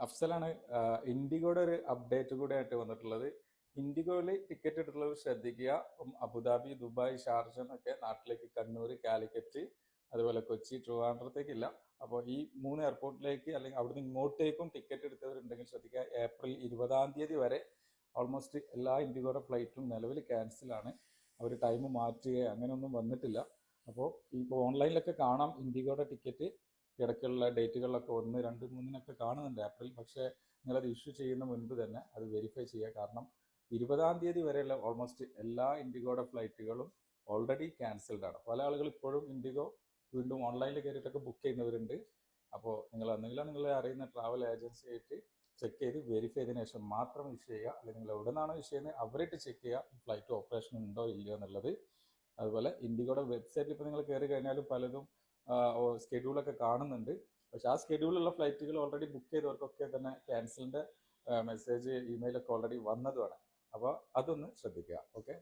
അഫ്സലാണ്. ഇൻഡിഗോയുടെ ഒരു അപ്ഡേറ്റ് കൂടെ ആയിട്ട് വന്നിട്ടുള്ളത്. ഇൻഡിഗോയിൽ ടിക്കറ്റ് എടുത്തുള്ളവർ ശ്രദ്ധിക്കുക. അബുദാബി, ദുബായ്, ഷാർജ എന്നൊക്കെ നാട്ടിലേക്ക് കണ്ണൂർ, കാലിക്കറ്റ്, അതുപോലെ കൊച്ചി, ട്രിവാൻഡ്രത്തേക്കില്ല. അപ്പോൾ ഈ 3 എയർപോർട്ടിലേക്ക് അല്ലെങ്കിൽ അവിടുന്ന് ഇങ്ങോട്ടേക്കും ടിക്കറ്റ് എടുത്തവരുണ്ടെങ്കിൽ ശ്രദ്ധിക്കുക. ഏപ്രിൽ 20 വരെ ഓൾമോസ്റ്റ് എല്ലാ ഇൻഡിഗോയുടെ ഫ്ലൈറ്റും നിലവിൽ ക്യാൻസലാണ്. അവർ ടൈം മാറ്റുകയോ അങ്ങനെയൊന്നും വന്നിട്ടില്ല. അപ്പോൾ ഇപ്പോൾ ഓൺലൈനിലൊക്കെ കാണാം ഇൻഡിഗോയുടെ ടിക്കറ്റ് ഇടയ്ക്കുള്ള ഡേറ്റുകളിലൊക്കെ 1, 2, 3 കാണുന്നുണ്ട് ഏപ്രിൽ. പക്ഷേ നിങ്ങളത് ഇഷ്യൂ ചെയ്യുന്ന മുൻപ് തന്നെ അത് വെരിഫൈ ചെയ്യുക. കാരണം 20 വരെയുള്ള ഓൾമോസ്റ്റ് എല്ലാ ഇൻഡിഗോയുടെ ഫ്ലൈറ്റുകളും ഓൾറെഡി ക്യാൻസൽഡ് ആണ്. പല ആളുകൾ ഇപ്പോഴും ഇൻഡിഗോ വീണ്ടും ഓൺലൈനിൽ കയറിയിട്ടൊക്കെ ബുക്ക് ചെയ്യുന്നവരുണ്ട്. അപ്പോൾ നിങ്ങൾ എന്തെങ്കിലും നിങ്ങളെ അറിയുന്ന ട്രാവൽ ഏജൻസി ആയിട്ട് ചെക്ക് ചെയ്ത് വെരിഫൈ ചെയ്തതിനു ശേഷം മാത്രം ഇഷ്യൂ ചെയ്യുക. അല്ലെങ്കിൽ നിങ്ങൾ എവിടെ നിന്നാണോ ഇഷ്യൂ ചെയ്യുന്നത് അവരായിട്ട് ചെക്ക് ചെയ്യുക ഫ്ലൈറ്റ് ഓപ്പറേഷൻ ഉണ്ടോ ഇല്ലയോ എന്നുള്ളത്. അതുപോലെ ഇൻഡിഗോയുടെ വെബ്സൈറ്റിൽ ഇപ്പോൾ നിങ്ങൾ കയറി കഴിഞ്ഞാലും പലതും സ്കെഡ്യൂളൊക്കെ കാണുന്നുണ്ട്. പക്ഷെ ആ സ്കെഡ്യൂളിലുള്ള ഫ്ലൈറ്റുകൾ ഓൾറെഡി ബുക്ക് ചെയ്തവർക്കൊക്കെ തന്നെ ക്യാൻസലിൻ്റെ മെസ്സേജ്, ഇമെയിലൊക്കെ ഓൾറെഡി വന്നതുമാണ്. അപ്പോൾ അതൊന്ന് ശ്രദ്ധിക്കുക. ഓക്കെ.